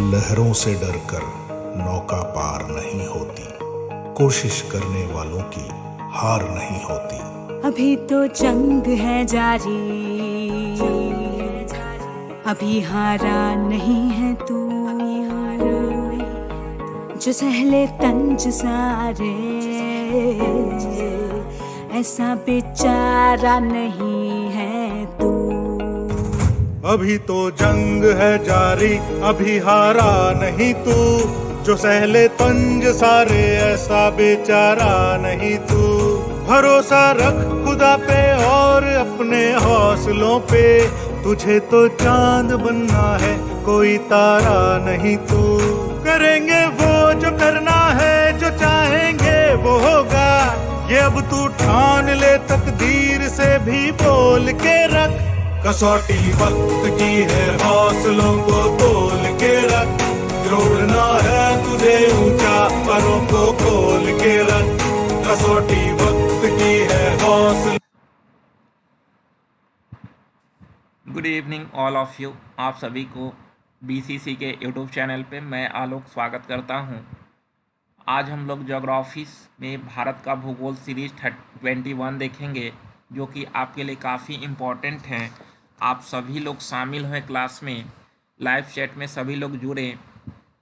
लहरों से डरकर नौका पार नहीं होती, कोशिश करने वालों की हार नहीं होती। अभी तो जंग है जारी, अभी हारा नहीं है तू, जो सहले तंज सारे ऐसा बेचारा नहीं है तू। अभी तो जंग है जारी, अभी हारा नहीं तू, जो सहले तंज सारे ऐसा बेचारा नहीं तू। भरोसा रख खुदा पे और अपने हौसलों पे, तुझे तो चांद बनना है कोई तारा नहीं तू। करेंगे वो जो करना है, जो चाहेंगे वो होगा, ये अब तू ठान ले, तकदीर से भी बोल के रख। कसौटी वक्त की है, हौसलों को तोल के रख, जोड़ना है तुझे ऊंचा, परों को खोल के रख। कसौटी वक्त की है, हौसला। Good evening all of you. आप सभी को बीसीसी के यूट्यूब चैनल पे मैं आलोक स्वागत करता हूं। आज हम लोग ज्योग्राफी में भारत का भूगोल सीरीज 21 देखेंगे, जो कि आपके लिए काफ़ी इम्पोर्टेंट हैं। आप सभी लोग शामिल हुए क्लास में, लाइव चैट में सभी लोग जुड़े।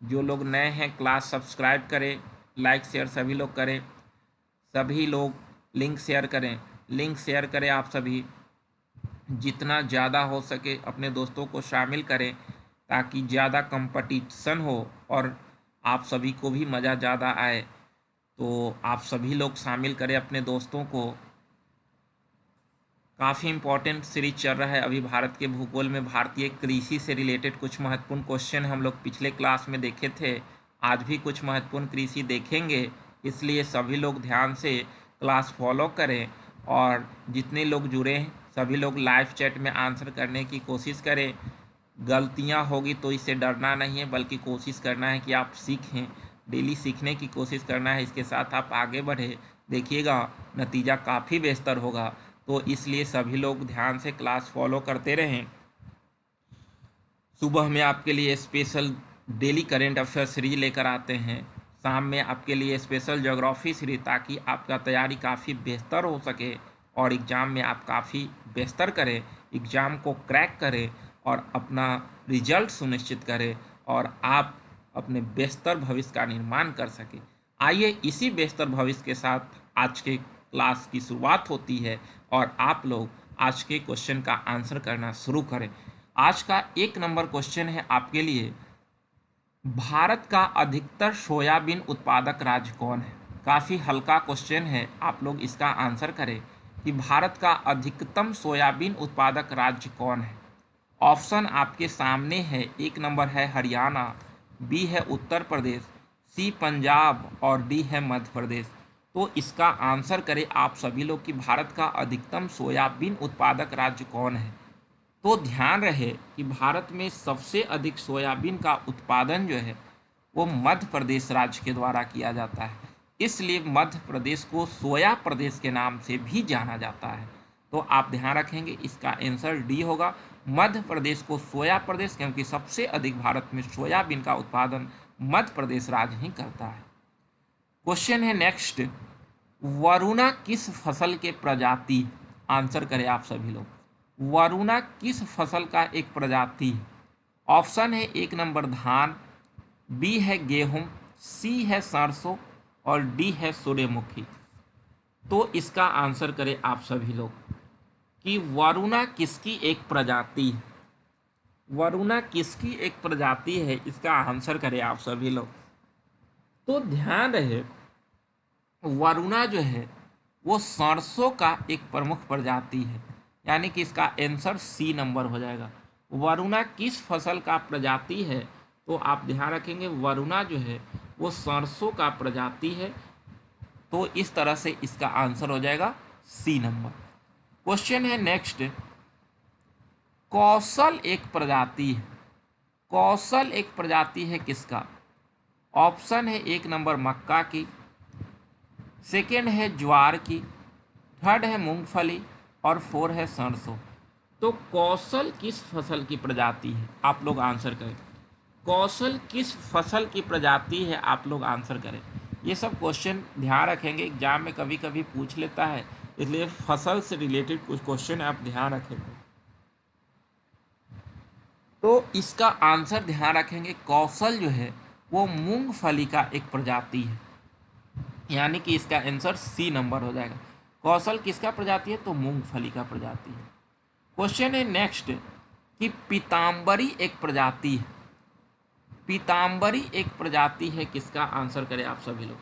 जो लोग नए हैं क्लास सब्सक्राइब करें, लाइक शेयर सभी लोग करें, सभी लोग लिंक शेयर करें आप सभी जितना ज़्यादा हो सके अपने दोस्तों को शामिल करें, ताकि ज़्यादा कंपटीशन हो और आप सभी को भी मज़ा ज़्यादा आए। तो आप सभी लोग शामिल करें अपने दोस्तों को। काफ़ी इम्पोर्टेंट सीरीज चल रहा है अभी भारत के भूगोल में। भारतीय कृषि से रिलेटेड कुछ महत्वपूर्ण क्वेश्चन हम लोग पिछले क्लास में देखे थे, आज भी कुछ महत्वपूर्ण कृषि देखेंगे, इसलिए सभी लोग ध्यान से क्लास फॉलो करें। और जितने लोग जुड़े हैं सभी लोग लाइव चैट में आंसर करने की कोशिश करें। गलतियां होगी तो इससे डरना नहीं है, बल्कि कोशिश करना है कि आप सीखें, डेली सीखने की कोशिश करना है। इसके साथ आप आगे बढ़े, देखिएगा नतीजा काफ़ी बेहतर होगा। तो इसलिए सभी लोग ध्यान से क्लास फॉलो करते रहें। सुबह में आपके लिए special daily current affair series लेकर आते हैं, शाम में आपके लिए स्पेशल ज्योग्राफी सीरीज, ताकि आपका तैयारी काफ़ी बेहतर हो सके और एग्ज़ाम में आप काफ़ी बेहतर करें, एग्ज़ाम को क्रैक करें और अपना रिजल्ट सुनिश्चित करें और आप अपने बेहतर भविष्य का निर्माण कर सकें। आइए इसी बेहतर भविष्य के साथ आज के क्लास की शुरुआत होती है और आप लोग आज के क्वेश्चन का आंसर करना शुरू करें। आज का 1 नंबर क्वेश्चन है आपके लिए, भारत का अधिकतर सोयाबीन उत्पादक राज्य कौन है? काफ़ी हल्का क्वेश्चन है, आप लोग इसका आंसर करें कि भारत का अधिकतम सोयाबीन उत्पादक राज्य कौन है। ऑप्शन आपके सामने है। 1 नंबर है हरियाणा, बी है उत्तर प्रदेश, सी पंजाब और डी है मध्य प्रदेश। तो इसका आंसर करें आप सभी लोग कि भारत का अधिकतम सोयाबीन उत्पादक राज्य कौन है। तो ध्यान रहे कि भारत में सबसे अधिक सोयाबीन का उत्पादन जो है वो मध्य प्रदेश राज्य के द्वारा किया जाता है, इसलिए मध्य प्रदेश को सोया प्रदेश के नाम से भी जाना जाता है। तो आप ध्यान रखेंगे, इसका आंसर डी होगा, मध्य प्रदेश को सोया प्रदेश, क्योंकि सबसे अधिक भारत में सोयाबीन का उत्पादन मध्य प्रदेश राज्य ही करता है। क्वेश्चन है नेक्स्ट, वरुणा किस फसल के प्रजाति? आंसर करें आप सभी लोग, वरुणा किस फसल का एक प्रजाति है? ऑप्शन है 1 नंबर धान, बी है गेहूं, सी है सरसों और डी है सूर्यमुखी। तो इसका आंसर करें आप सभी लोग कि वरुणा किसकी एक प्रजाति है। वरुणा किसकी एक प्रजाति है, इसका आंसर करें आप सभी लोग। तो ध्यान रहे, वरुणा जो है वो सरसों का एक प्रमुख प्रजाति है, यानी कि इसका आंसर सी नंबर हो जाएगा। वरुणा किस फसल का प्रजाति है? तो आप ध्यान रखेंगे, वरुणा जो है वो सरसों का प्रजाति है। तो इस तरह से इसका आंसर हो जाएगा सी नंबर। क्वेश्चन है नेक्स्ट, कौशल एक प्रजाति है। कौशल एक प्रजाति है किसका? ऑप्शन है 1 नंबर मक्का की, सेकेंड है ज्वार की, थर्ड है मूंगफली और 4 है सरसों। तो कौशल किस फसल की प्रजाति है? आप लोग आंसर करें। कौशल किस फसल की प्रजाति है, आप लोग आंसर करें। ये सब क्वेश्चन ध्यान रखेंगे, एग्जाम में कभी कभी पूछ लेता है, इसलिए फसल से रिलेटेड कुछ क्वेश्चन आप ध्यान रखेंगे। तो इसका आंसर ध्यान रखेंगे, कौशल जो है वो मूंगफली का एक प्रजाति है, यानी कि इसका आंसर सी नंबर हो जाएगा। कौशल किसका प्रजाति है, तो मूंगफली का प्रजाति है। क्वेश्चन है नेक्स्ट कि पीताम्बरी एक प्रजाति है, पीताम्बरी एक प्रजाति है, किसका आंसर करें आप सभी लोग।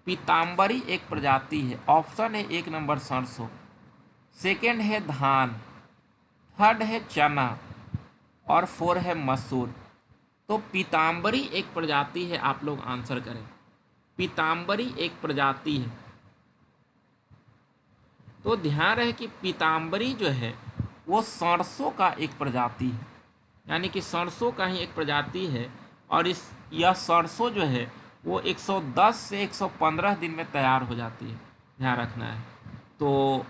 पीताम्बरी एक प्रजाति है, ऑप्शन है 1 नंबर सरसों, सेकेंड है धान, थर्ड है चना और 4 है मसूर। तो पीताम्बरी एक प्रजाति है, आप लोग आंसर करें। पीताम्बरी एक प्रजाति है, तो ध्यान रहे कि पीताम्बरी जो है वो सरसों का एक प्रजाति है, यानी कि सरसों का ही एक प्रजाति है। और यह सरसों जो है वो 110 से 115 दिन में तैयार हो जाती है, ध्यान रखना है। तो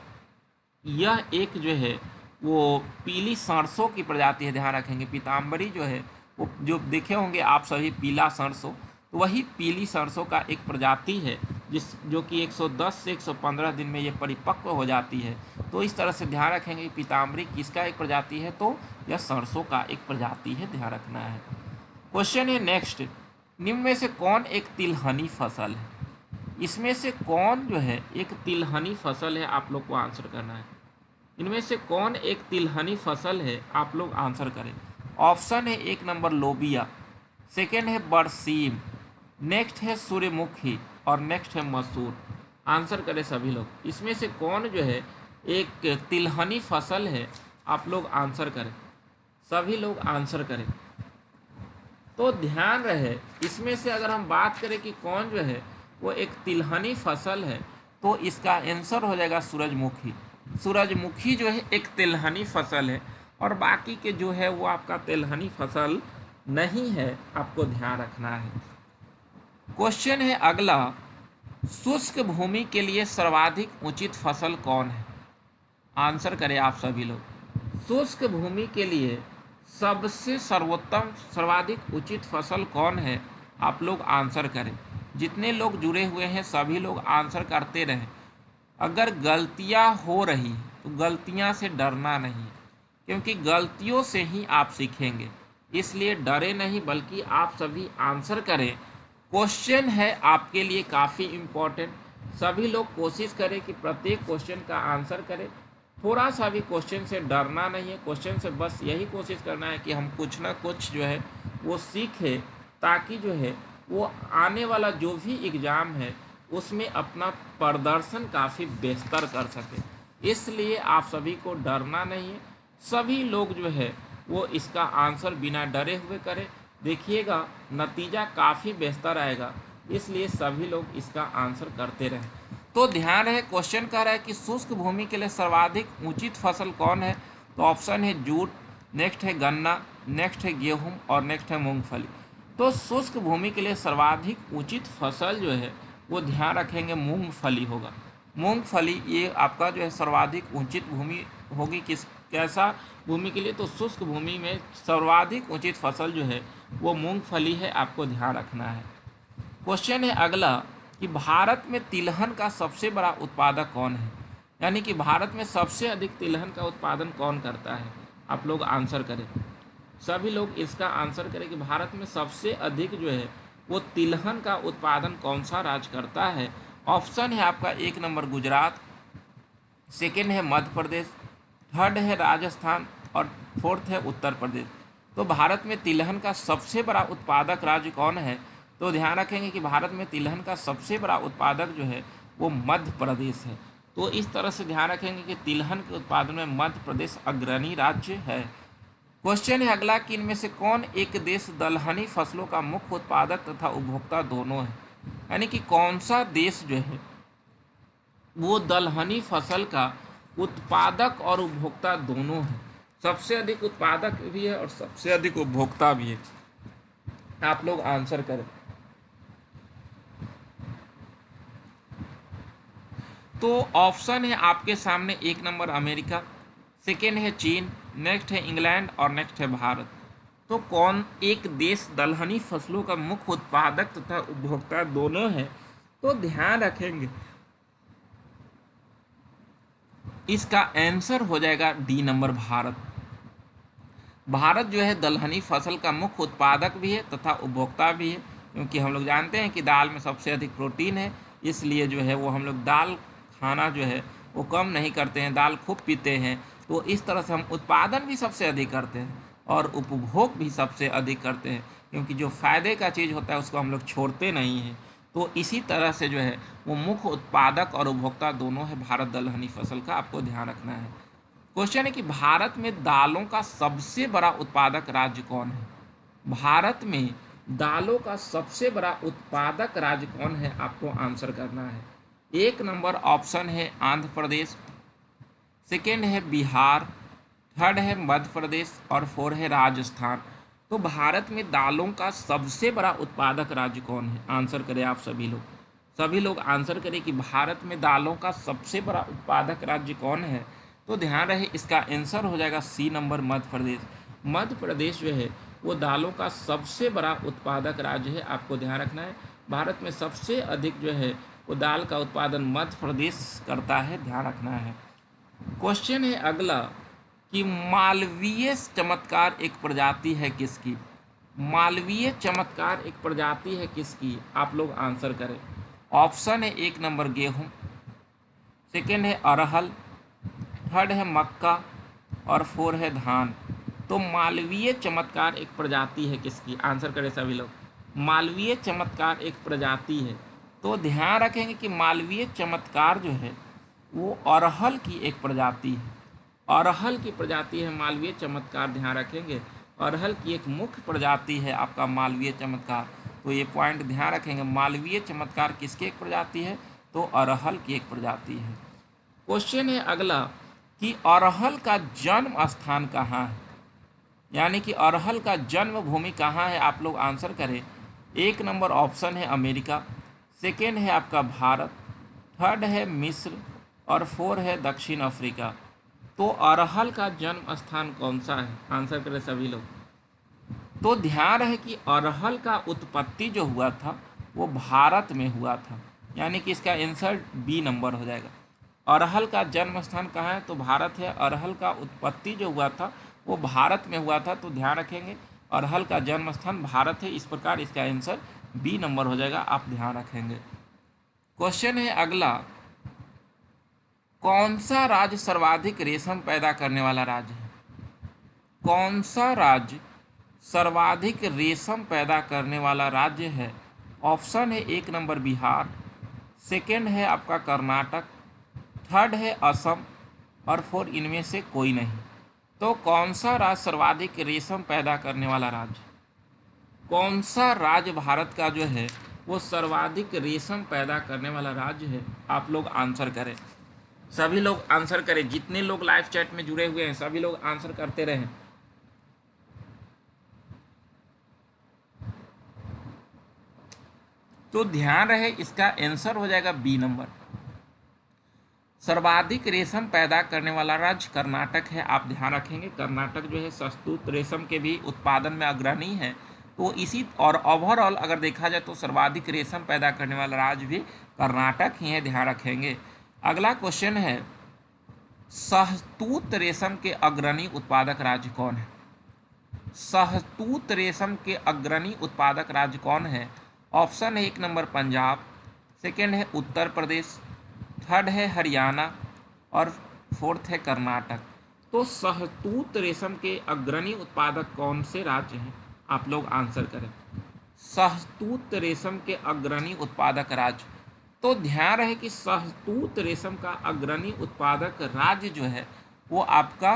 यह एक जो है वो पीली सरसों की प्रजाति है, ध्यान रखेंगे। पीताम्बरी जो है वो जो देखे होंगे आप सभी पीला सरसों, तो वही पीली सरसों का एक प्रजाति है जो कि 110 से 115 दिन में ये परिपक्व हो जाती है। तो इस तरह से ध्यान रखेंगे पीताम्बरी किसका एक प्रजाति है, तो यह सरसों का एक प्रजाति है, ध्यान रखना है। क्वेश्चन है नेक्स्ट, निम्न में से कौन एक तिलहनी फसल है। इसमें से कौन जो है एक तिलहनी फसल है, आप लोग को आंसर करना है। इनमें से कौन एक तिलहनी फसल है, आप लोग आंसर करें। ऑप्शन है 1 नंबर लोबिया, सेकेंड है बरसीम, नेक्स्ट है सूर्यमुखी और नेक्स्ट है मसूर। आंसर करें सभी लोग। इसमें से कौन जो है एक तिलहनी फसल है, आप लोग आंसर करें, सभी लोग आंसर करें। तो ध्यान रहे, इसमें से अगर हम बात करें कि कौन जो है वो एक तिलहनी फसल है, तो इसका आंसर हो जाएगा सूरजमुखी। सूरजमुखी जो है एक तिलहनी फसल है, और बाकी के जो है वो आपका तिलहनी फसल नहीं है, आपको ध्यान रखना है। क्वेश्चन है अगला, शुष्क भूमि के लिए सर्वाधिक उचित फसल कौन है। आंसर करें आप सभी लोग। शुष्क भूमि के लिए सबसे सर्वोत्तम सर्वाधिक उचित फसल कौन है, आप लोग आंसर करें। जितने लोग जुड़े हुए हैं सभी लोग आंसर करते रहें। अगर गलतियां हो रही हैं तो गलतियां से डरना नहीं, क्योंकि गलतियों से ही आप सीखेंगे, इसलिए डरे नहीं बल्कि आप सभी आंसर करें। क्वेश्चन है आपके लिए काफ़ी इम्पोर्टेंट, सभी लोग कोशिश करें कि प्रत्येक क्वेश्चन का आंसर करें। थोड़ा सा भी क्वेश्चन से डरना नहीं है, क्वेश्चन से बस यही कोशिश करना है कि हम कुछ ना कुछ जो है वो सीखें, ताकि जो है वो आने वाला जो भी एग्ज़ाम है उसमें अपना प्रदर्शन काफ़ी बेहतर कर सके। इसलिए आप सभी को डरना नहीं है, सभी लोग जो है वो इसका आंसर बिना डरे हुए करें, देखिएगा नतीजा काफ़ी बेहतर आएगा। इसलिए सभी लोग इसका आंसर करते रहें। तो ध्यान रहे, क्वेश्चन कह रहा है कि शुष्क भूमि के लिए सर्वाधिक उचित फसल कौन है, तो ऑप्शन है जूट, नेक्स्ट है गन्ना, नेक्स्ट है गेहूँ और नेक्स्ट है मूंगफली। तो शुष्क भूमि के लिए सर्वाधिक उचित फसल जो है वो ध्यान रखेंगे मूंगफली होगा। मूंगफली ये आपका जो है सर्वाधिक उचित भूमि होगी। कैसा भूमि के लिए, तो शुष्क भूमि में सर्वाधिक उचित फसल जो है वो मूंगफली है, आपको ध्यान रखना है। क्वेश्चन है अगला कि भारत में तिलहन का सबसे बड़ा उत्पादक कौन है, यानी कि भारत में सबसे अधिक तिलहन का उत्पादन कौन करता है, आप लोग आंसर करें। सभी लोग इसका आंसर करें कि भारत में सबसे अधिक जो है वो तिलहन का उत्पादन कौन सा राज्य करता है। ऑप्शन है आपका 1 नंबर गुजरात, सेकेंड है मध्य प्रदेश, थर्ड है राजस्थान और फोर्थ है उत्तर प्रदेश। तो भारत में तिलहन का सबसे बड़ा उत्पादक राज्य कौन है, तो ध्यान रखेंगे कि भारत में तिलहन का सबसे बड़ा उत्पादक जो है वो मध्य प्रदेश है। तो इस तरह से ध्यान रखेंगे कि तिलहन के उत्पादन में मध्य प्रदेश अग्रणी राज्य है। क्वेश्चन है अगला कि इनमें से कौन एक देश दलहनी फसलों का मुख्य उत्पादक तथा उपभोक्ता दोनों है, यानी कि कौन सा देश जो है वो दलहनी फसल का उत्पादक और उपभोक्ता दोनों है, सबसे अधिक उत्पादक भी है और सबसे अधिक उपभोक्ता भी है। आप लोग आंसर करें। तो ऑप्शन है आपके सामने 1 नंबर अमेरिका, सेकेंड है चीन, नेक्स्ट है इंग्लैंड और नेक्स्ट है भारत। तो कौन एक देश दलहनी फसलों का मुख्य उत्पादक तथा उपभोक्ता दोनों है? तो ध्यान रखेंगे इसका आंसर हो जाएगा डी नंबर, भारत। भारत जो है दलहनी फसल का मुख्य उत्पादक भी है तथा उपभोक्ता भी है, क्योंकि हम लोग जानते हैं कि दाल में सबसे अधिक प्रोटीन है, इसलिए जो है वो हम लोग दाल खाना जो है वो कम नहीं करते हैं, दाल खूब पीते हैं। तो इस तरह से हम उत्पादन भी सबसे अधिक करते हैं और उपभोग भी सबसे अधिक करते हैं, क्योंकि जो फ़ायदे का चीज़ होता है उसको हम लोग छोड़ते नहीं हैं। तो इसी तरह से जो है वो मुख्य उत्पादक और उपभोक्ता दोनों है भारत दलहनी फसल का, आपको ध्यान रखना है। क्वेश्चन है कि भारत में दालों का सबसे बड़ा उत्पादक राज्य कौन है? भारत में दालों का सबसे बड़ा उत्पादक राज्य कौन है, आपको आंसर करना है। 1 नंबर ऑप्शन है आंध्र प्रदेश, सेकेंड है बिहार, थर्ड है मध्य प्रदेश और 4 है राजस्थान। तो भारत में दालों का सबसे बड़ा उत्पादक राज्य कौन है? आंसर करें आप सभी लोग आंसर करें कि भारत में दालों का सबसे बड़ा उत्पादक राज्य कौन है। तो ध्यान रहे इसका आंसर हो जाएगा सी नंबर, मध्य प्रदेश। मध्य प्रदेश जो है वो दालों का सबसे बड़ा उत्पादक राज्य है, आपको ध्यान रखना है। भारत में सबसे अधिक जो है वो दाल का उत्पादन मध्य प्रदेश करता है, ध्यान रखना है। क्वेश्चन है अगला कि मालवीय चमत्कार एक प्रजाति है किसकी? मालवीय चमत्कार एक प्रजाति है किसकी? आप लोग आंसर करें। ऑप्शन है 1 नंबर गेहूं, सेकेंड है अरहल, थर्ड है मक्का और 4 है धान। तो मालवीय चमत्कार एक प्रजाति है किसकी? आंसर करें सभी लोग। मालवीय चमत्कार एक प्रजाति है, तो ध्यान रखेंगे कि मालवीय चमत्कार जो है वो अरहल की एक प्रजाति है। अरहल की प्रजाति है मालवीय चमत्कार, ध्यान रखेंगे। अरहल की एक मुख्य प्रजाति है आपका मालवीय चमत्कार, तो ये पॉइंट ध्यान रखेंगे। मालवीय चमत्कार किसकी एक प्रजाति है? तो अरहल की एक प्रजाति है। क्वेश्चन है अगला कि अरहल का जन्म स्थान कहाँ है, यानी कि अरहल का जन्मभूमि कहाँ है? आप लोग आंसर करें। 1 नंबर ऑप्शन है अमेरिका, सेकेंड है आपका भारत, थर्ड है मिस्र और 4 है दक्षिण अफ्रीका। तो अरहल का जन्म स्थान कौन सा है? आंसर करें सभी लोग। तो ध्यान रहे कि अरहल का उत्पत्ति जो हुआ था वो भारत में हुआ था, यानी कि इसका आंसर बी नंबर हो जाएगा। अरहल का जन्म स्थान कहाँ है? तो भारत है। अरहल का उत्पत्ति जो हुआ था वो भारत में हुआ था, तो ध्यान रखेंगे अरहल का जन्म स्थान भारत है। इस प्रकार इसका आंसर बी नंबर हो जाएगा, आप ध्यान रखेंगे। क्वेश्चन है अगला, कौन सा राज्य सर्वाधिक रेशम पैदा करने वाला राज्य है? कौन सा राज्य सर्वाधिक रेशम पैदा करने वाला राज्य है? ऑप्शन है 1 नंबर बिहार, सेकेंड है आपका कर्नाटक, थर्ड है असम और 4 इनमें से कोई नहीं। तो कौन सा राज्य सर्वाधिक रेशम पैदा करने वाला राज्य? कौन सा राज्य भारत का जो है वो सर्वाधिक रेशम पैदा करने वाला राज्य है? आप लोग आंसर करें, सभी लोग आंसर करें। जितने लोग लाइव चैट में जुड़े हुए हैं सभी लोग आंसर करते रहें। तो ध्यान रहे इसका आंसर हो जाएगा बी नंबर। सर्वाधिक रेशम पैदा करने वाला राज्य कर्नाटक है, आप ध्यान रखेंगे। कर्नाटक जो है शहतूत रेशम के भी उत्पादन में अग्रणी है, तो इसी और ओवरऑल अगर देखा जाए तो सर्वाधिक रेशम पैदा करने वाला राज्य भी कर्नाटक ही है, ध्यान रखेंगे। अगला क्वेश्चन है, शहतूत रेशम के अग्रणी उत्पादक राज्य कौन है? शहतूत रेशम के अग्रणी उत्पादक राज्य कौन है? ऑप्शन है 1 नंबर पंजाब, सेकेंड है उत्तर प्रदेश, थर्ड है हरियाणा और 4th है कर्नाटक। तो शहतूत रेशम के अग्रणी उत्पादक कौन से राज्य हैं? आप लोग आंसर करें। शहतूत रेशम के अग्रणी उत्पादक राज्य, तो ध्यान रहे कि शहतूत रेशम का अग्रणी उत्पादक राज्य जो है वो आपका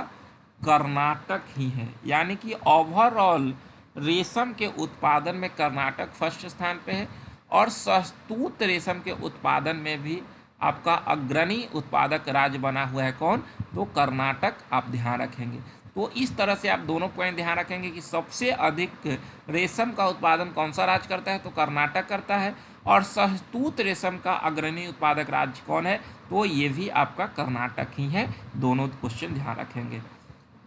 कर्नाटक ही है, यानी कि ओवरऑल रेशम के उत्पादन में कर्नाटक फर्स्ट स्थान पे है और शहतूत रेशम के उत्पादन में भी आपका अग्रणी उत्पादक राज्य बना हुआ है कौन? तो कर्नाटक, आप ध्यान रखेंगे। तो इस तरह से आप दोनों पॉइंट ध्यान रखेंगे कि सबसे अधिक रेशम का उत्पादन कौन सा राज्य करता है? तो कर्नाटक करता है। और शहतूत रेशम का अग्रणी उत्पादक राज्य कौन है? तो ये भी आपका कर्नाटक ही है। दोनों क्वेश्चन ध्यान रखेंगे।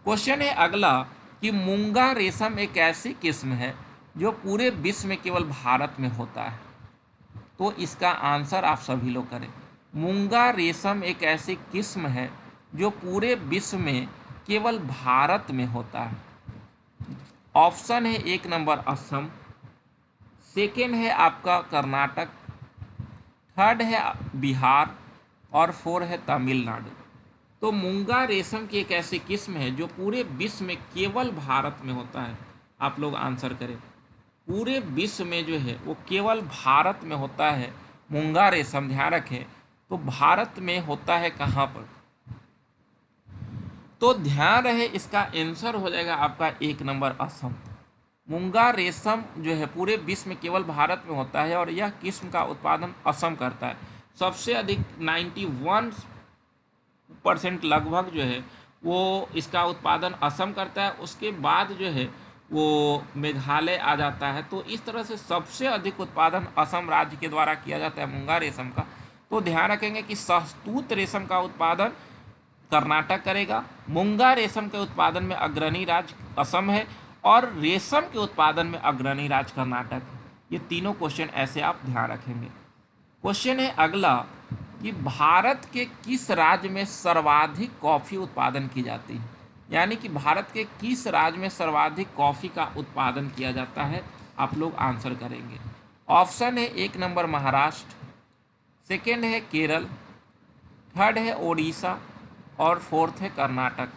क्वेश्चन है अगला कि मूंगा रेशम एक ऐसी किस्म है जो पूरे विश्व में केवल भारत में होता है। तो इसका आंसर आप सभी लोग करें। मूंगा रेशम एक ऐसी किस्म है जो पूरे विश्व में केवल भारत में होता है। ऑप्शन है 1 नंबर असम, सेकेंड है आपका कर्नाटक, थर्ड है बिहार और 4 है तमिलनाडु। तो मूंगा रेशम की एक ऐसी किस्म है जो पूरे विश्व में केवल भारत में होता है। आप लोग आंसर करें। पूरे विश्व में जो है वो केवल भारत में होता है मूंगा रेशम। ध्यान रखें, तो भारत में होता है कहाँ पर? तो ध्यान रहे इसका आंसर हो जाएगा आपका 1 नंबर असम। मूंगा रेशम जो है पूरे विश्व में केवल भारत में होता है और यह किस्म का उत्पादन असम करता है। सबसे अधिक 91% लगभग जो है वो इसका उत्पादन असम करता है। उसके बाद जो है वो मेघालय आ जाता है। तो इस तरह से सबसे अधिक उत्पादन असम राज्य के द्वारा किया जाता है मूंगा रेशम का। तो ध्यान रखेंगे कि शहतूत रेशम का उत्पादन कर्नाटक करेगा, मूंगा रेशम के उत्पादन में अग्रणी राज्य असम है और रेशम के उत्पादन में अग्रणी राज्य कर्नाटक है। ये तीनों क्वेश्चन ऐसे आप ध्यान रखेंगे। क्वेश्चन है अगला कि भारत के किस राज्य में सर्वाधिक कॉफ़ी उत्पादन की जाती है? यानी कि भारत के किस राज्य में सर्वाधिक कॉफ़ी का उत्पादन किया जाता है? आप लोग आंसर करेंगे। ऑप्शन है 1 नंबर महाराष्ट्र, सेकेंड है केरल, थर्ड है ओडिशा और 4th है कर्नाटक।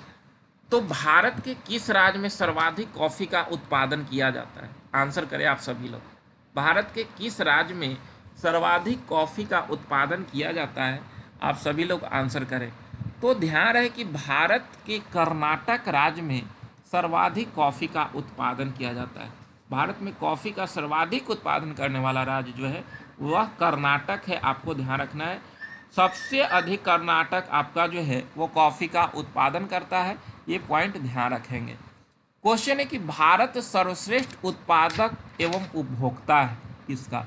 तो भारत के किस राज्य में सर्वाधिक कॉफ़ी का उत्पादन किया जाता है? आंसर करें आप सभी लोग। भारत के किस राज्य में सर्वाधिक कॉफ़ी का उत्पादन किया जाता है? आप सभी लोग आंसर करें। तो ध्यान रहे कि भारत के कर्नाटक राज्य में सर्वाधिक कॉफ़ी का उत्पादन किया जाता है। भारत में कॉफ़ी का सर्वाधिक उत्पादन करने वाला राज्य जो है वह कर्नाटक है। आपको ध्यान रखना है, सबसे अधिक कर्नाटक आपका जो है वो कॉफ़ी का उत्पादन करता है। ये पॉइंट ध्यान रखेंगे। क्वेश्चन है कि भारत सर्वश्रेष्ठ उत्पादक एवं उपभोक्ता है किसका?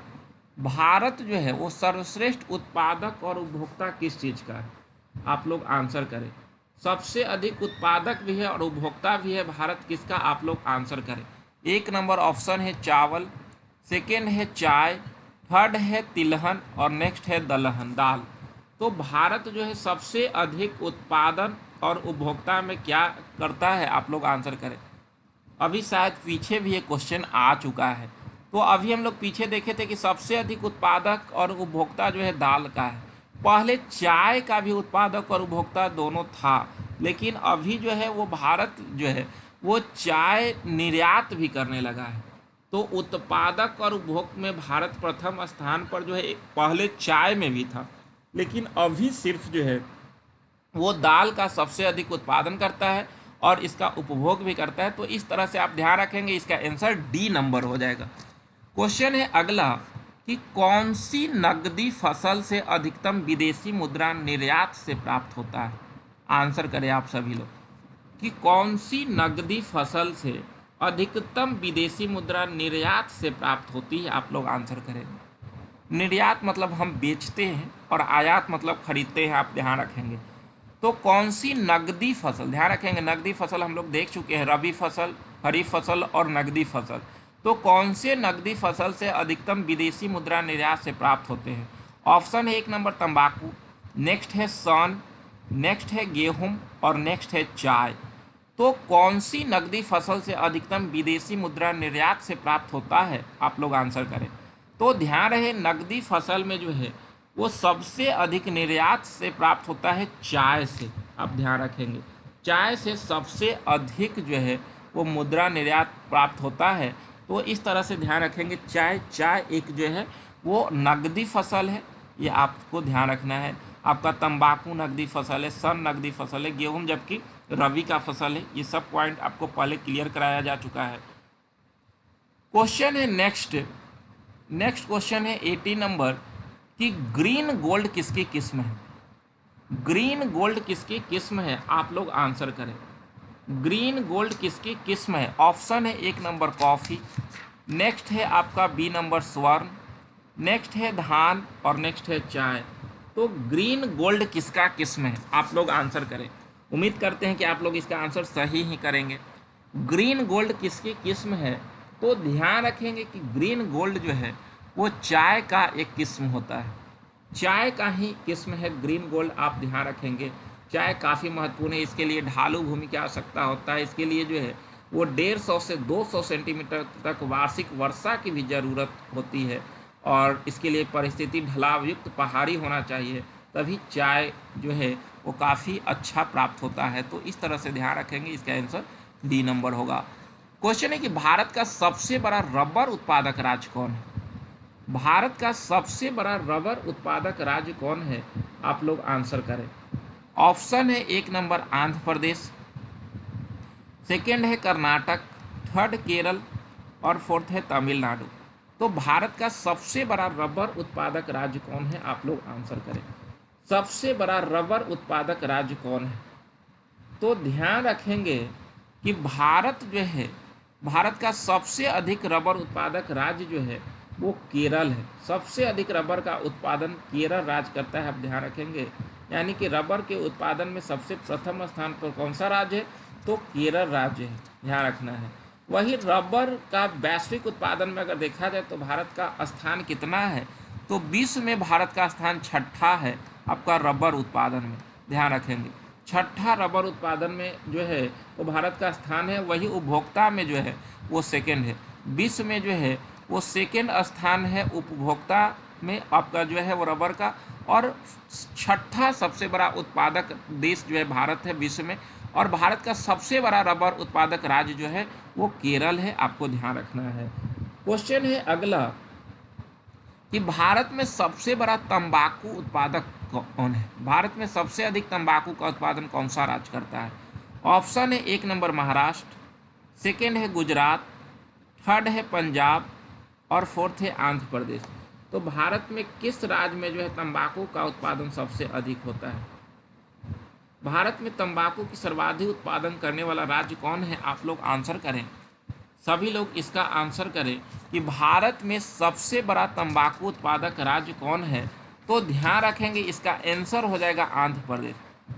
भारत जो है वो सर्वश्रेष्ठ उत्पादक और उपभोक्ता किस चीज़ का है? आप लोग आंसर करें। सबसे अधिक उत्पादक भी है और उपभोक्ता भी है भारत किसका? आप लोग आंसर करें। 1 नंबर ऑप्शन है चावल, सेकेंड है चाय, थर्ड है तिलहन और नेक्स्ट है दलहन दाल। तो भारत जो है सबसे अधिक उत्पादन और उपभोक्ता में क्या करता है? आप लोग आंसर करें। अभी शायद पीछे भी ये क्वेश्चन आ चुका है। तो अभी हम लोग पीछे देखे थे कि सबसे अधिक उत्पादक और उपभोक्ता जो है दाल का है। पहले चाय का भी उत्पादक और उपभोक्ता दोनों था, लेकिन अभी जो है वो भारत जो है वो चाय निर्यात भी करने लगा है। तो उत्पादक और उपभोक्ता में भारत प्रथम स्थान पर जो है पहले चाय में भी था, लेकिन अभी सिर्फ जो है वो दाल का सबसे अधिक उत्पादन करता है और इसका उपभोग भी करता है। तो इस तरह से आप ध्यान रखेंगे, इसका आंसर डी नंबर हो जाएगा। क्वेश्चन है अगला कि कौन सी नकदी फसल से अधिकतम विदेशी मुद्रा निर्यात से प्राप्त होता है? आंसर करें आप सभी लोग कि कौन सी नकदी फसल से अधिकतम विदेशी मुद्रा निर्यात से प्राप्त होती है? आप लोग आंसर करें। निर्यात मतलब हम बेचते हैं और आयात मतलब खरीदते हैं, आप ध्यान रखेंगे। तो कौन सी नकदी फसल, ध्यान रखेंगे, नकदी फसल हम लोग देख चुके हैं, रबी फसल, खरीफ फसल और नकदी फसल। तो कौन से नकदी फसल से अधिकतम विदेशी मुद्रा निर्यात से प्राप्त होते हैं? ऑप्शन है 1 नंबर तंबाकू, नेक्स्ट है सन, नेक्स्ट है गेहूं और नेक्स्ट है चाय। तो कौन सी नकदी फसल से अधिकतम विदेशी मुद्रा निर्यात से प्राप्त होता है? आप लोग आंसर करें। तो ध्यान रहे नकदी फसल में जो है वो सबसे अधिक निर्यात से प्राप्त होता है चाय से। आप ध्यान रखेंगे, चाय से सबसे अधिक जो है वो मुद्रा निर्यात प्राप्त होता है। तो इस तरह से ध्यान रखेंगे, चाय एक जो है वो नकदी फसल है, ये आपको ध्यान रखना है। आपका तंबाकू नकदी फसल है, सन नकदी फसल है, गेहूं जबकि रबी का फसल है। ये सब पॉइंट आपको पहले क्लियर कराया जा चुका है। क्वेश्चन है नेक्स्ट क्वेश्चन है 80 नंबर कि ग्रीन गोल्ड किसकी किस्म है? ग्रीन गोल्ड किसकी किस्म है? आप लोग आंसर करें। ग्रीन गोल्ड किसकी किस्म है? ऑप्शन है 1 नंबर कॉफ़ी, नेक्स्ट है आपका बी नंबर स्वर्ण, नेक्स्ट है धान और नेक्स्ट है चाय। तो ग्रीन गोल्ड किसका किस्म है? आप लोग आंसर करें। उम्मीद करते हैं कि आप लोग इसका आंसर सही ही करेंगे। ग्रीन गोल्ड किसकी किस्म है? तो ध्यान रखेंगे कि ग्रीन गोल्ड जो है वो चाय का एक किस्म होता है, चाय का ही किस्म है ग्रीन गोल्ड। आप ध्यान रखेंगे चाय काफ़ी महत्वपूर्ण है, इसके लिए ढालू भूमि की आवश्यकता होता है, इसके लिए जो है वो 150 से 200 सेंटीमीटर तक वार्षिक वर्षा की भी ज़रूरत होती है, और इसके लिए परिस्थिति ढलाव युक्त पहाड़ी होना चाहिए, तभी चाय जो है वो काफ़ी अच्छा प्राप्त होता है। तो इस तरह से ध्यान रखेंगे, इसका आंसर डी नंबर होगा। क्वेश्चन है कि भारत का सबसे बड़ा रबर उत्पादक राज्य कौन है? भारत का सबसे बड़ा रबर उत्पादक राज्य कौन है? आप लोग आंसर करें। ऑप्शन है 1 नंबर आंध्र प्रदेश, सेकेंड है कर्नाटक, थर्ड केरल और फोर्थ है तमिलनाडु। तो भारत का सबसे बड़ा रबर उत्पादक राज्य कौन है? आप लोग आंसर करें। सबसे बड़ा रबर उत्पादक राज्य कौन है? तो ध्यान रखेंगे कि भारत जो है, भारत का सबसे अधिक रबर उत्पादक राज्य जो है वो केरल है। सबसे अधिक रबर का उत्पादन केरल राज्य करता है, आप ध्यान रखेंगे। यानी कि रबर के उत्पादन में सबसे प्रथम स्थान पर कौन सा राज्य है? तो केरल राज्य है, ध्यान रखना है। वही रबर का वैश्विक उत्पादन में अगर देखा जाए तो भारत का स्थान कितना है? तो विश्व में भारत का स्थान 6ठा है आपका रबर उत्पादन में, ध्यान रखेंगे। 6ठा रबर उत्पादन में जो है वो भारत का स्थान है। वही उपभोक्ता में जो है वो सेकेंड है। विश्व में जो है वो सेकेंड स्थान है उपभोक्ता में आपका जो है वो रबर का, और 6ठा सबसे बड़ा उत्पादक देश जो है भारत है विश्व में, और भारत का सबसे बड़ा रबर उत्पादक राज्य जो है वो केरल है, आपको ध्यान रखना है। क्वेश्चन है अगला कि भारत में सबसे बड़ा तंबाकू उत्पादक कौन है? भारत में सबसे अधिक तंबाकू का उत्पादन कौन सा राज्य करता है? ऑप्शन है 1 नंबर महाराष्ट्र, सेकेंड है गुजरात, थर्ड है पंजाब और फोर्थ है आंध्र प्रदेश। तो भारत में किस राज्य में जो है तंबाकू का उत्पादन सबसे अधिक होता है? भारत में तंबाकू की सर्वाधिक उत्पादन करने वाला राज्य कौन है? आप लोग आंसर करें, सभी लोग इसका आंसर करें कि भारत में सबसे बड़ा तंबाकू उत्पादक राज्य कौन है? तो ध्यान रखेंगे इसका आंसर हो जाएगा आंध्र प्रदेश।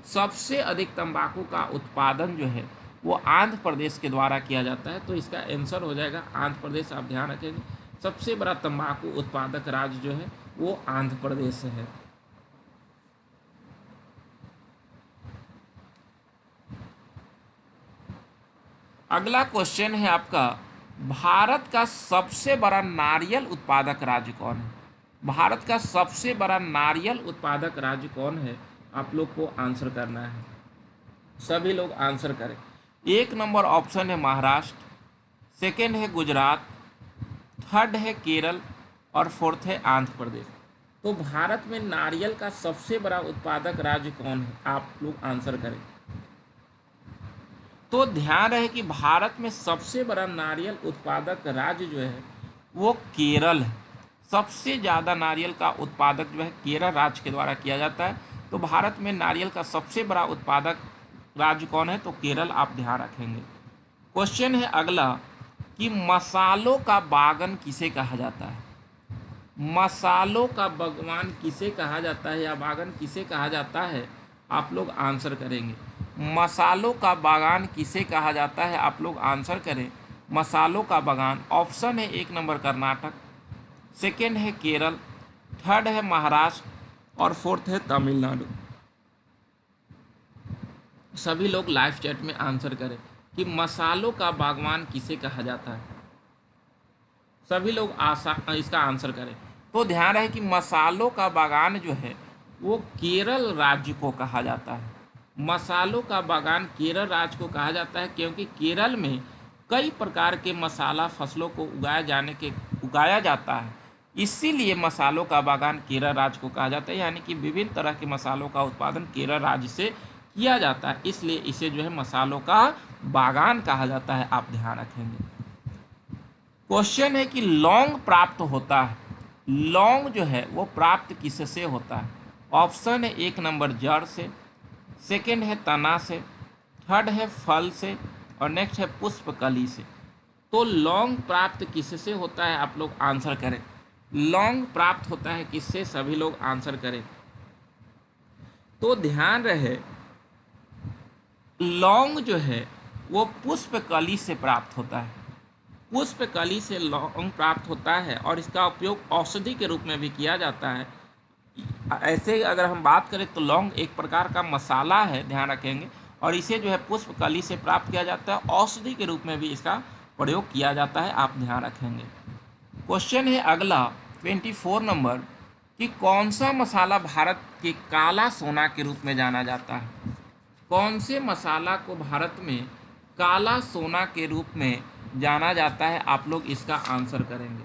सबसे अधिक तंबाकू का उत्पादन जो है वो आंध्र प्रदेश के द्वारा किया जाता है, तो इसका आंसर हो जाएगा आंध्र प्रदेश। आप ध्यान रखेंगे सबसे बड़ा तंबाकू उत्पादक राज्य जो है वो आंध्र प्रदेश है। अगला क्वेश्चन है आपका, भारत का सबसे बड़ा नारियल उत्पादक राज्य कौन है? भारत का सबसे बड़ा नारियल उत्पादक राज्य कौन है? आप लोग को आंसर करना है, सभी लोग आंसर करें। 1 नंबर ऑप्शन है महाराष्ट्र, सेकेंड है गुजरात, थर्ड है केरल और फोर्थ है आंध्र प्रदेश। तो भारत में नारियल का सबसे बड़ा उत्पादक राज्य कौन है? आप लोग आंसर करें। तो ध्यान रहे कि भारत में सबसे बड़ा नारियल उत्पादक राज्य जो है वो केरल है। सबसे ज़्यादा नारियल का उत्पादक जो है केरल राज्य के द्वारा किया जाता है। तो भारत में नारियल का सबसे बड़ा उत्पादक राज्य कौन है? तो केरल, आप ध्यान रखेंगे। क्वेश्चन है अगला कि मसालों का बागान किसे कहा जाता है? मसालों का बागवान किसे कहा जाता है या बागान किसे कहा जाता है? आप लोग आंसर करेंगे। मसालों का बागान किसे कहा जाता है? आप लोग आंसर करें। मसालों का बागान ऑप्शन है 1 नंबर कर्नाटक, सेकेंड है केरल, थर्ड है महाराष्ट्र और फोर्थ है तमिलनाडु। सभी लोग लाइव चैट में आंसर करें कि मसालों का बागवान किसे कहा जाता है। सभी लोग इसका आंसर करें। तो ध्यान रहे कि मसालों का बागान जो है वो केरल राज्य को कहा जाता है। मसालों का बागान केरल राज्य को कहा जाता है क्योंकि केरल में कई प्रकार के मसाला फसलों को उगाया जाता है, इसीलिए मसालों का बागान केरल राज्य को कहा जाता है। यानी कि विभिन्न तरह के मसालों का उत्पादन केरल राज्य से किया जाता है, इसलिए इसे जो है मसालों का बागान कहा जाता है, आप ध्यान रखेंगे। क्वेश्चन है कि लौंग प्राप्त होता है, लौंग जो है वो प्राप्त किससे होता है? ऑप्शन है 1 नंबर जड़ से, सेकेंड है तना से, थर्ड है फल से और नेक्स्ट है पुष्पकली से। तो लौंग प्राप्त किससे होता है? आप लोग आंसर करें। लौंग प्राप्त होता है किससे? सभी लोग आंसर करें। तो ध्यान रहे लौंग जो है वो पुष्पकली से प्राप्त होता है। पुष्पकली से लौंग प्राप्त होता है और इसका उपयोग औषधि के रूप में भी किया जाता है। ऐसे अगर हम बात करें तो लौंग एक प्रकार का मसाला है, ध्यान रखेंगे, और इसे जो है पुष्पकली से प्राप्त किया जाता है। औषधि के रूप में भी इसका प्रयोग किया जाता है, आप ध्यान रखेंगे। क्वेश्चन है अगला 24 नंबर कि कौन सा मसाला भारत के काला सोना के रूप में जाना जाता है। कौन से मसाला को भारत में काला सोना के रूप में जाना जाता है, आप लोग इसका आंसर करेंगे।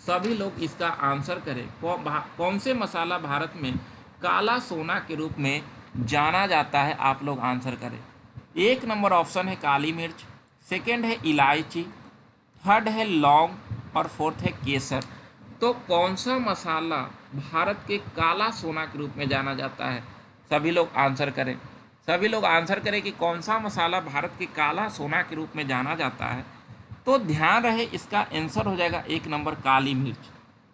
सभी लोग इसका आंसर करें। कौन से मसाला भारत में काला सोना के रूप में जाना जाता है, आप लोग आंसर करें। 1 नंबर ऑप्शन है काली मिर्च, सेकंड है इलायची, थर्ड है लौंग और फोर्थ है केसर। तो कौन सा मसाला भारत के काला सोना के रूप में जाना जाता है, सभी लोग आंसर करें। सभी लोग आंसर करें कि कौन सा मसाला भारत के काला सोना के रूप में जाना जाता है। तो ध्यान रहे इसका आंसर हो जाएगा 1 नंबर काली मिर्च।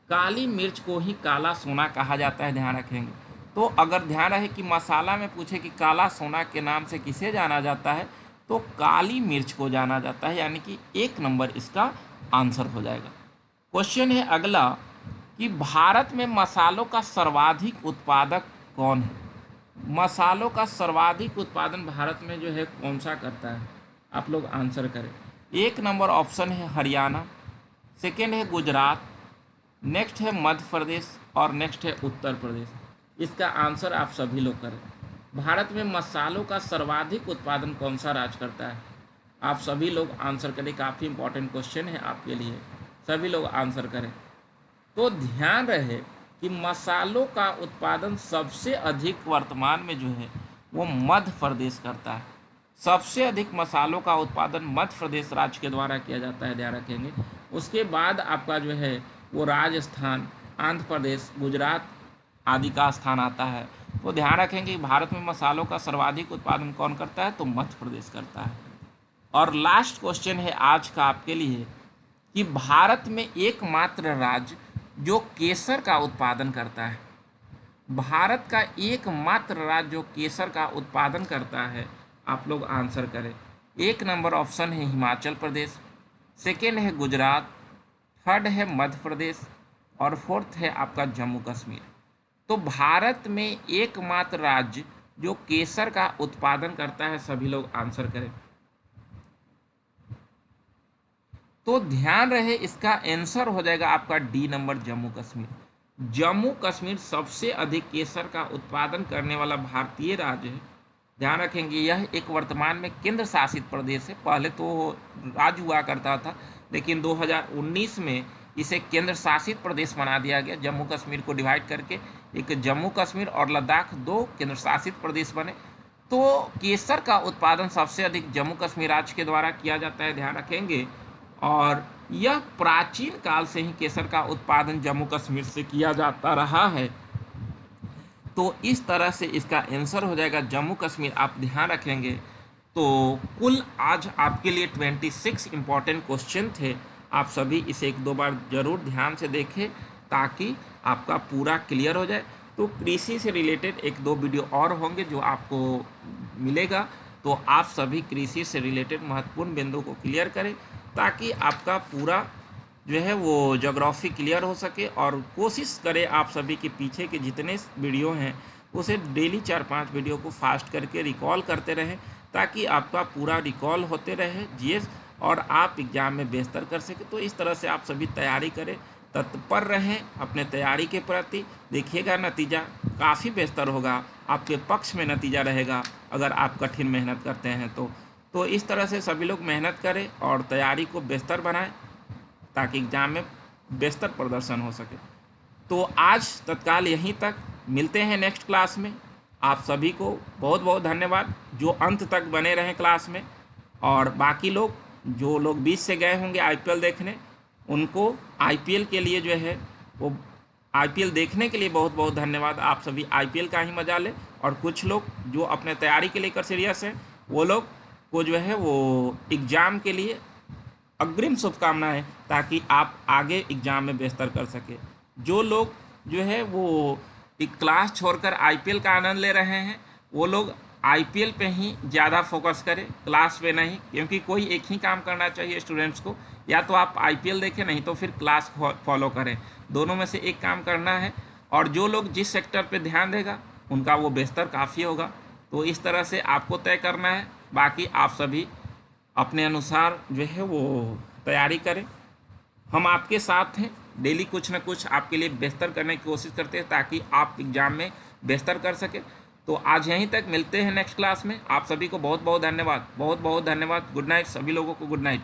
काली मिर्च को ही काला सोना कहा जाता है, ध्यान रखेंगे। तो अगर ध्यान रहे कि मसाला में पूछे कि काला सोना के नाम से किसे जाना जाता है, तो काली मिर्च को जाना जाता है, यानी कि 1 नंबर इसका आंसर हो जाएगा। क्वेश्चन है अगला कि भारत में मसालों का सर्वाधिक उत्पादक कौन है। मसालों का सर्वाधिक उत्पादन भारत में जो है कौन सा करता है, आप लोग आंसर करें। 1 नंबर ऑप्शन है हरियाणा, सेकेंड है गुजरात, नेक्स्ट है मध्य प्रदेश और नेक्स्ट है उत्तर प्रदेश। इसका आंसर आप सभी लोग करें। भारत में मसालों का सर्वाधिक उत्पादन कौन सा राज्य करता है, आप सभी लोग आंसर करें। काफ़ी इंपॉर्टेंट क्वेश्चन है आपके लिए, सभी लोग आंसर करें। तो ध्यान रहे कि मसालों का उत्पादन सबसे अधिक वर्तमान में जो है वो मध्य प्रदेश करता है। सबसे अधिक मसालों का उत्पादन मध्य प्रदेश राज्य के द्वारा किया जाता है, ध्यान रखेंगे। उसके बाद आपका जो है वो राजस्थान, आंध्र प्रदेश, गुजरात आदि का स्थान आता है। तो ध्यान रखेंगे कि भारत में मसालों का सर्वाधिक उत्पादन कौन करता है, तो मध्य प्रदेश करता है। और लास्ट क्वेश्चन है आज का आपके लिए कि भारत में एकमात्र राज्य जो केसर का उत्पादन करता है। भारत का एकमात्र राज्य जो केसर का उत्पादन करता है, आप लोग आंसर करें। 1 नंबर ऑप्शन है हिमाचल प्रदेश, सेकेंड है गुजरात, थर्ड है मध्य प्रदेश और फोर्थ है आपका जम्मू कश्मीर। तो भारत में एकमात्र राज्य जो केसर का उत्पादन करता है, सभी लोग आंसर करें। तो ध्यान रहे इसका आंसर हो जाएगा आपका डी नंबर जम्मू कश्मीर। जम्मू कश्मीर सबसे अधिक केसर का उत्पादन करने वाला भारतीय राज्य है, ध्यान रखेंगे। यह एक वर्तमान में केंद्र शासित प्रदेश है। पहले तो राज्य हुआ करता था, लेकिन 2019 में इसे केंद्र शासित प्रदेश बना दिया गया। जम्मू कश्मीर को डिवाइड करके एक जम्मू कश्मीर और लद्दाख 2 केंद्र शासित प्रदेश बने। तो केसर का उत्पादन सबसे अधिक जम्मू कश्मीर राज्य के द्वारा किया जाता है, ध्यान रखेंगे। और यह प्राचीन काल से ही केसर का उत्पादन जम्मू कश्मीर से किया जाता रहा है। तो इस तरह से इसका आंसर हो जाएगा जम्मू कश्मीर, आप ध्यान रखेंगे। तो कुल आज आपके लिए 26 इम्पॉर्टेंट क्वेश्चन थे। आप सभी इसे 1-2 बार ज़रूर ध्यान से देखें ताकि आपका पूरा क्लियर हो जाए। तो कृषि से रिलेटेड 1-2 वीडियो और होंगे जो आपको मिलेगा। तो आप सभी कृषि से रिलेटेड महत्वपूर्ण बिंदु को क्लियर करें ताकि आपका पूरा जो है वो ज्योग्राफी क्लियर हो सके। और कोशिश करें आप सभी के पीछे के जितने वीडियो हैं उसे डेली 4-5 वीडियो को फास्ट करके रिकॉल करते रहें ताकि आपका पूरा रिकॉल होते रहे जीएस और आप एग्ज़ाम में बेहतर कर सकें। तो इस तरह से आप सभी तैयारी करें, तत्पर रहें अपने तैयारी के प्रति। देखिएगा नतीजा काफ़ी बेहतर होगा, आपके पक्ष में नतीजा रहेगा अगर आप कठिन मेहनत करते हैं तो इस तरह से सभी लोग मेहनत करें और तैयारी को बेहतर बनाएं ताकि एग्ज़ाम में बेहतर प्रदर्शन हो सके। तो आज तत्काल यहीं तक, मिलते हैं नेक्स्ट क्लास में। आप सभी को बहुत बहुत धन्यवाद जो अंत तक बने रहें क्लास में। और बाकी लोग जो लोग बीच से गए होंगे आईपीएल देखने, उनको आईपीएल के लिए जो है वो आईपीएल देखने के लिए बहुत बहुत धन्यवाद। आप सभी आईपीएल का ही मजा लें। और कुछ लोग जो अपने तैयारी के लेकर सीरियस हैं वो लोग को जो है वो एग्ज़ाम के लिए अग्रिम शुभकामनाएं ताकि आप आगे एग्ज़ाम में बेहतर कर सके। जो लोग जो है वो एक क्लास छोड़कर आईपीएल का आनंद ले रहे हैं वो लोग आईपीएल पे ही ज़्यादा फोकस करें, क्लास पे नहीं, क्योंकि कोई एक ही काम करना चाहिए स्टूडेंट्स को। या तो आप आईपीएल देखें, नहीं तो फिर क्लास फॉलो करें, दोनों में से एक काम करना है। और जो लोग जिस सेक्टर पे ध्यान देगा उनका वो बेहतर काफ़ी होगा। तो इस तरह से आपको तय करना है, बाकी आप सभी अपने अनुसार जो है वो तैयारी करें। हम आपके साथ हैं, डेली कुछ ना कुछ आपके लिए बेहतर करने की कोशिश करते हैं ताकि आप एग्ज़ाम में बेहतर कर सकें। तो आज यहीं तक, मिलते हैं नेक्स्ट क्लास में। आप सभी को बहुत बहुत धन्यवाद, बहुत बहुत धन्यवाद। गुड नाइट सभी लोगों को, गुड नाइट।